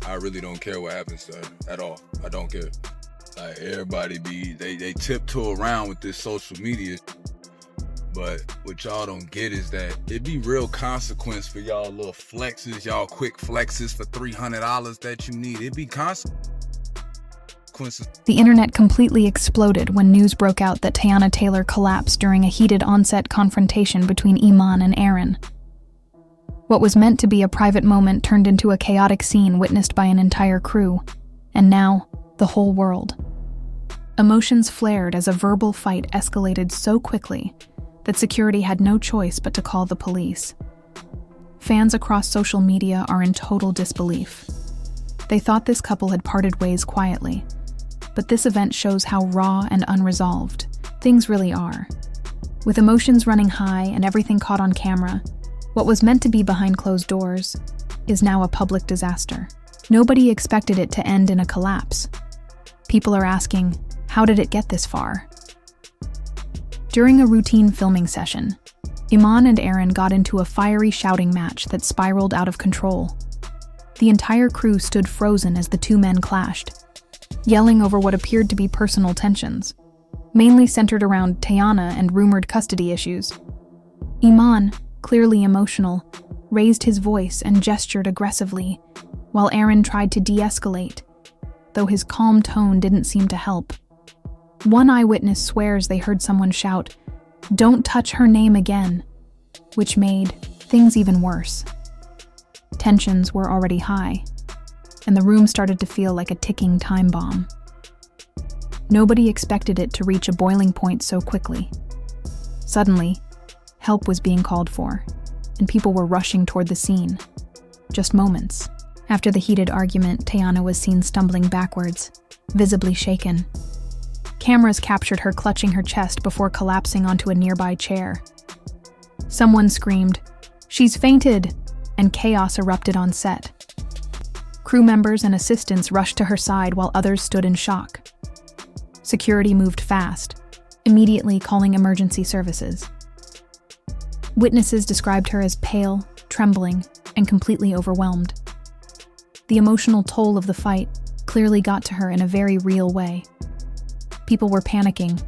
I really don't care what happens to her at all. I don't care. Like, everybody they tiptoe around with this social media. But what y'all don't get is that it be real consequence for y'all little flexes, y'all quick flexes for $300 that you need. It be consequences. The internet completely exploded when news broke out that Teyana Taylor collapsed during a heated on-set confrontation between Iman and Aaron. What was meant to be a private moment turned into a chaotic scene witnessed by an entire crew, and now, the whole world. Emotions flared as a verbal fight escalated so quickly that security had no choice but to call the police. Fans across social media are in total disbelief. They thought this couple had parted ways quietly, but this event shows how raw and unresolved things really are. With emotions running high and everything caught on camera, what was meant to be behind closed doors is now a public disaster. Nobody expected it to end in a collapse. People are asking, how did it get this far? During a routine filming session, Iman and Aaron got into a fiery shouting match that spiraled out of control. The entire crew stood frozen as the two men clashed, yelling over what appeared to be personal tensions, mainly centered around Teyana and rumored custody issues. Iman, clearly emotional, raised his voice and gestured aggressively, while Aaron tried to de-escalate, though his calm tone didn't seem to help. One eyewitness swears they heard someone shout, "Don't touch her name again," which made things even worse. Tensions were already high, and the room started to feel like a ticking time bomb. Nobody expected it to reach a boiling point so quickly. Suddenly, help was being called for, and people were rushing toward the scene. Just moments after the heated argument, Teyana was seen stumbling backwards, visibly shaken. Cameras captured her clutching her chest before collapsing onto a nearby chair. Someone screamed, "She's fainted!" and chaos erupted on set. Crew members and assistants rushed to her side while others stood in shock. Security moved fast, immediately calling emergency services. Witnesses described her as pale, trembling, and completely overwhelmed. The emotional toll of the fight clearly got to her in a very real way. People were panicking,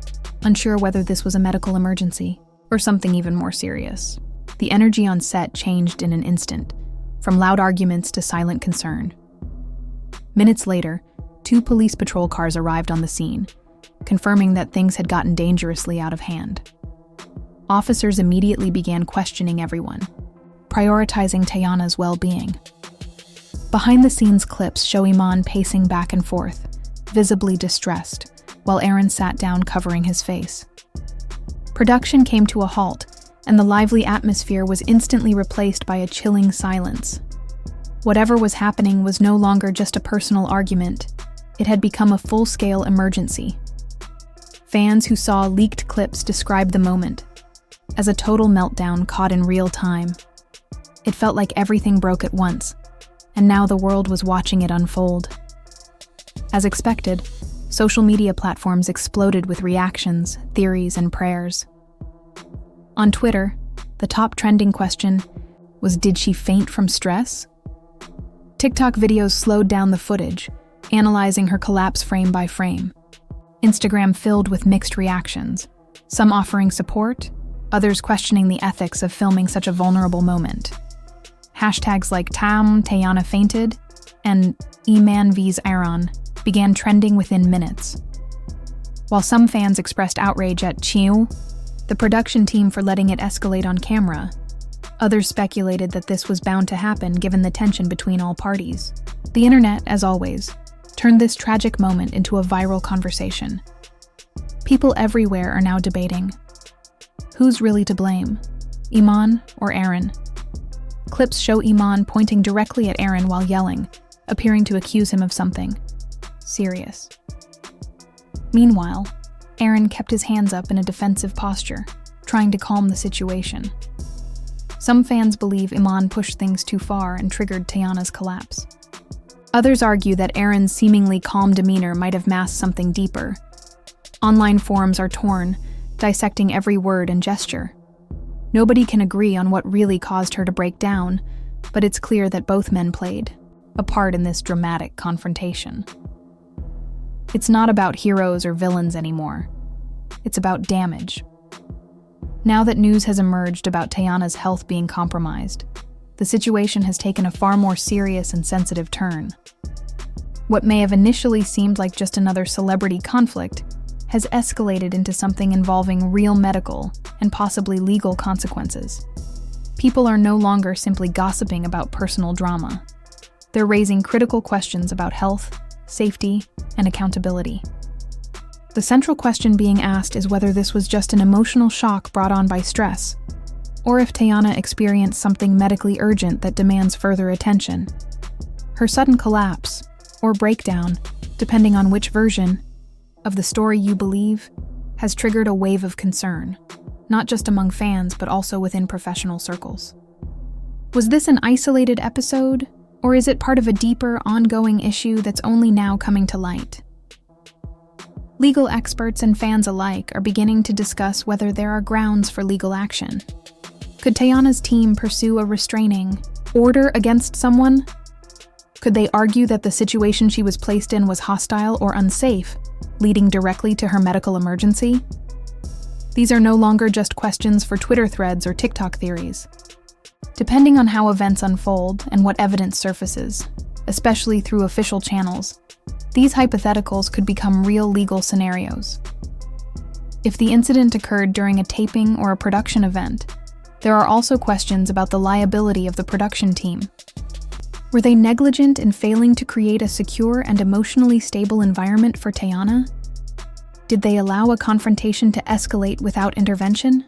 unsure whether this was a medical emergency or something even more serious. The energy on set changed in an instant, from loud arguments to silent concern. Minutes later, 2 police patrol cars arrived on the scene, confirming that things had gotten dangerously out of hand. Officers immediately began questioning everyone, prioritizing Teyana's well-being. Behind-the-scenes clips show Iman pacing back and forth, visibly distressed, while Aaron sat down covering his face. Production came to a halt, and the lively atmosphere was instantly replaced by a chilling silence. Whatever was happening was no longer just a personal argument. It had become a full-scale emergency. Fans who saw leaked clips described the moment as a total meltdown caught in real time. It felt like everything broke at once, and now the world was watching it unfold. As expected, social media platforms exploded with reactions, theories, and prayers. On Twitter, the top trending question was, "Did she faint from stress?" TikTok videos slowed down the footage, analyzing her collapse frame by frame. Instagram filled with mixed reactions, some offering support, others questioning the ethics of filming such a vulnerable moment. Hashtags like Teyana fainted and Iman vs Aaron began trending within minutes. While some fans expressed outrage at Chiu, the production team, for letting it escalate on camera, others speculated that this was bound to happen given the tension between all parties. The internet, as always, turned this tragic moment into a viral conversation. People everywhere are now debating, who's really to blame, Iman or Aaron? Clips show Iman pointing directly at Aaron while yelling, appearing to accuse him of something serious. Meanwhile, Aaron kept his hands up in a defensive posture, trying to calm the situation. Some fans believe Iman pushed things too far and triggered Teyana's collapse. Others argue that Aaron's seemingly calm demeanor might have masked something deeper. Online forums are torn, dissecting every word and gesture. Nobody can agree on what really caused her to break down, but it's clear that both men played. a part in this dramatic confrontation. It's not about heroes or villains anymore. It's about damage. Now that news has emerged about Teyana's health being compromised, the situation has taken a far more serious and sensitive turn. What may have initially seemed like just another celebrity conflict has escalated into something involving real medical and possibly legal consequences. People are no longer simply gossiping about personal drama. They're raising critical questions about health, safety, and accountability. The central question being asked is whether this was just an emotional shock brought on by stress, or if Teyana experienced something medically urgent that demands further attention. Her sudden collapse, or breakdown, depending on which version of the story you believe, has triggered a wave of concern, not just among fans but also within professional circles. Was this an isolated episode, or is it part of a deeper, ongoing issue that's only now coming to light? Legal experts and fans alike are beginning to discuss whether there are grounds for legal action. Could Teyana's team pursue a restraining order against someone? Could they argue that the situation she was placed in was hostile or unsafe, leading directly to her medical emergency? These are no longer just questions for Twitter threads or TikTok theories. Depending on how events unfold and what evidence surfaces, especially through official channels, these hypotheticals could become real legal scenarios. If the incident occurred during a taping or a production event, there are also questions about the liability of the production team. Were they negligent in failing to create a secure and emotionally stable environment for Teyana? Did they allow a confrontation to escalate without intervention?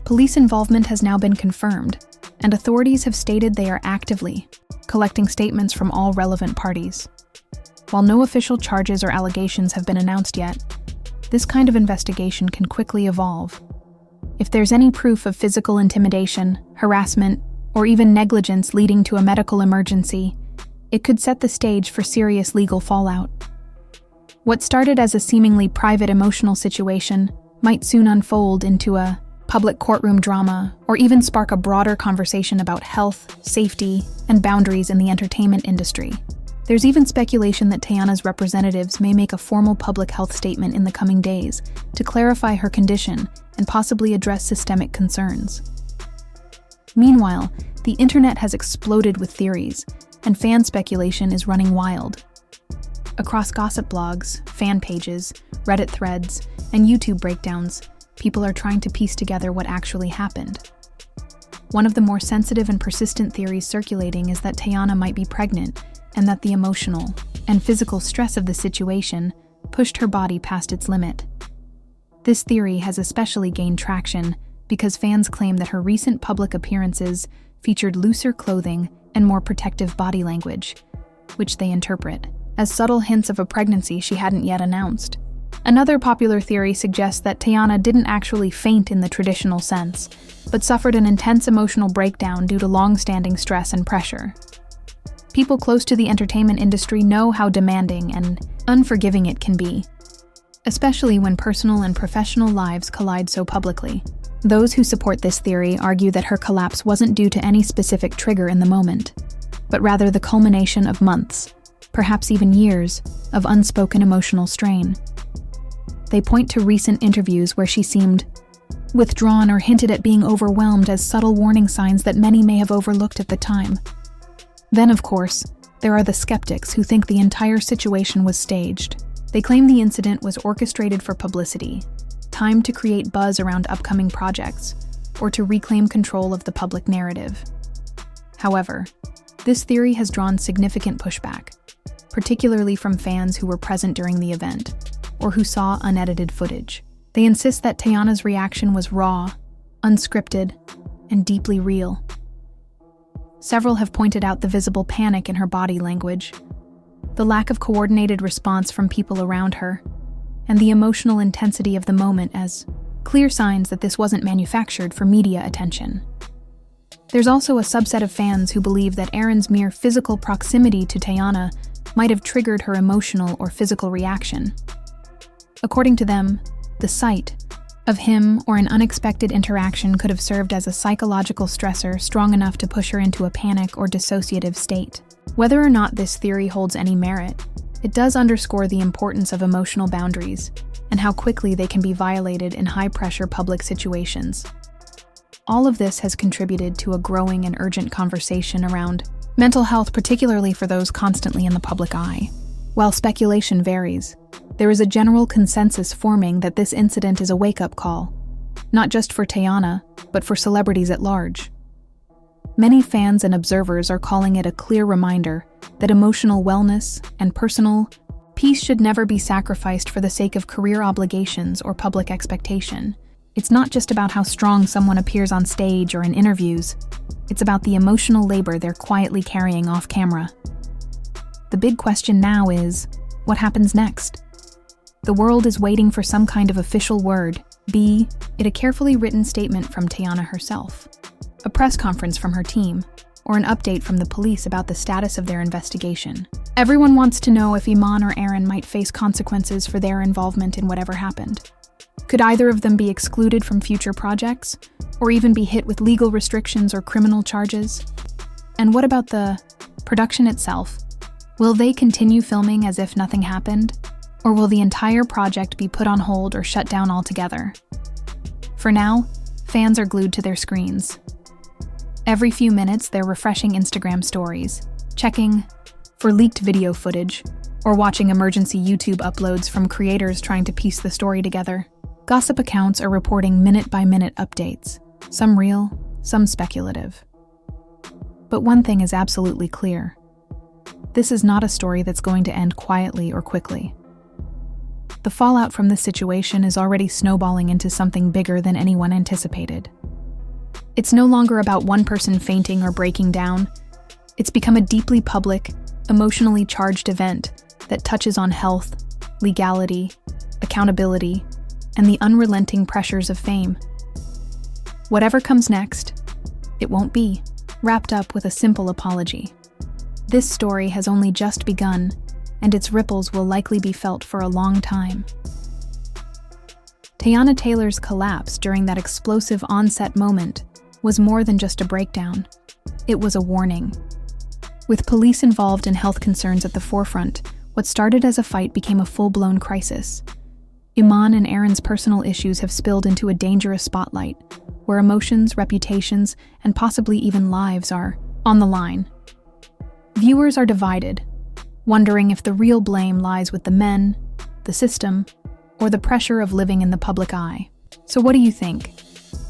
Police involvement has now been confirmed, and authorities have stated they are actively collecting statements from all relevant parties. While no official charges or allegations have been announced yet, this kind of investigation can quickly evolve. If there's any proof of physical intimidation, harassment, or even negligence leading to a medical emergency, it could set the stage for serious legal fallout. What started as a seemingly private emotional situation might soon unfold into a public courtroom drama, or even spark a broader conversation about health, safety, and boundaries in the entertainment industry. There's even speculation that Teyana's representatives may make a formal public health statement in the coming days to clarify her condition and possibly address systemic concerns. Meanwhile, the internet has exploded with theories, and fan speculation is running wild. Across gossip blogs, fan pages, Reddit threads, and YouTube breakdowns, people are trying to piece together what actually happened. One of the more sensitive and persistent theories circulating is that Teyana might be pregnant, and that the emotional and physical stress of the situation pushed her body past its limit. This theory has especially gained traction because fans claim that her recent public appearances featured looser clothing and more protective body language, which they interpret as subtle hints of a pregnancy she hadn't yet announced. Another popular theory suggests that Teyana didn't actually faint in the traditional sense, but suffered an intense emotional breakdown due to long-standing stress and pressure. People close to the entertainment industry know how demanding and unforgiving it can be, especially when personal and professional lives collide so publicly. Those who support this theory argue that her collapse wasn't due to any specific trigger in the moment, but rather the culmination of months, perhaps even years, of unspoken emotional strain. They point to recent interviews where she seemed withdrawn or hinted at being overwhelmed as subtle warning signs that many may have overlooked at the time. Then, of course, there are the skeptics who think the entire situation was staged. They claim the incident was orchestrated for publicity, timed to create buzz around upcoming projects, or to reclaim control of the public narrative. However, this theory has drawn significant pushback, particularly from fans who were present during the event, or who saw unedited footage. They insist that Teyana's reaction was raw, unscripted, and deeply real. Several have pointed out the visible panic in her body language, the lack of coordinated response from people around her, and the emotional intensity of the moment as clear signs that this wasn't manufactured for media attention. There's also a subset of fans who believe that Aaron's mere physical proximity to Teyana might have triggered her emotional or physical reaction. According to them, the sight of him or an unexpected interaction could have served as a psychological stressor strong enough to push her into a panic or dissociative state. Whether or not this theory holds any merit, it does underscore the importance of emotional boundaries and how quickly they can be violated in high-pressure public situations. All of this has contributed to a growing and urgent conversation around mental health, particularly for those constantly in the public eye. While speculation varies, there is a general consensus forming that this incident is a wake-up call, not just for Teyana, but for celebrities at large. Many fans and observers are calling it a clear reminder that emotional wellness and personal peace should never be sacrificed for the sake of career obligations or public expectation. It's not just about how strong someone appears on stage or in interviews. It's about the emotional labor they're quietly carrying off camera. The big question now is, what happens next? The world is waiting for some kind of official word, be it a carefully written statement from Teyana herself, a press conference from her team, or an update from the police about the status of their investigation. Everyone wants to know if Iman or Aaron might face consequences for their involvement in whatever happened. Could either of them be excluded from future projects, or even be hit with legal restrictions or criminal charges? And what about the production itself? Will they continue filming as if nothing happened? Or will the entire project be put on hold or shut down altogether? For now, fans are glued to their screens. Every few minutes, they're refreshing Instagram stories, checking for leaked video footage, or watching emergency YouTube uploads from creators trying to piece the story together. Gossip accounts are reporting minute-by-minute updates, some real, some speculative. But one thing is absolutely clear. This is not a story that's going to end quietly or quickly. The fallout from this situation is already snowballing into something bigger than anyone anticipated. It's no longer about one person fainting or breaking down. It's become a deeply public, emotionally charged event that touches on health, legality, accountability, and the unrelenting pressures of fame. Whatever comes next, it won't be wrapped up with a simple apology. This story has only just begun, and its ripples will likely be felt for a long time. Teyana Taylor's collapse during that explosive on-set moment was more than just a breakdown. It was a warning. With police involved and health concerns at the forefront, what started as a fight became a full-blown crisis. Iman and Aaron's personal issues have spilled into a dangerous spotlight, where emotions, reputations, and possibly even lives are on the line. Viewers are divided, wondering if the real blame lies with the men, the system, or the pressure of living in the public eye. So what do you think?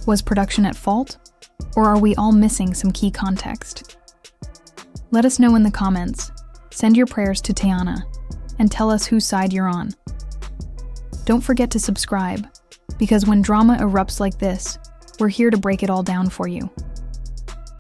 Was production at fault? Or are we all missing some key context? Let us know in the comments. Send your prayers to Teyana, and tell us whose side you're on. Don't forget to subscribe, because when drama erupts like this, we're here to break it all down for you.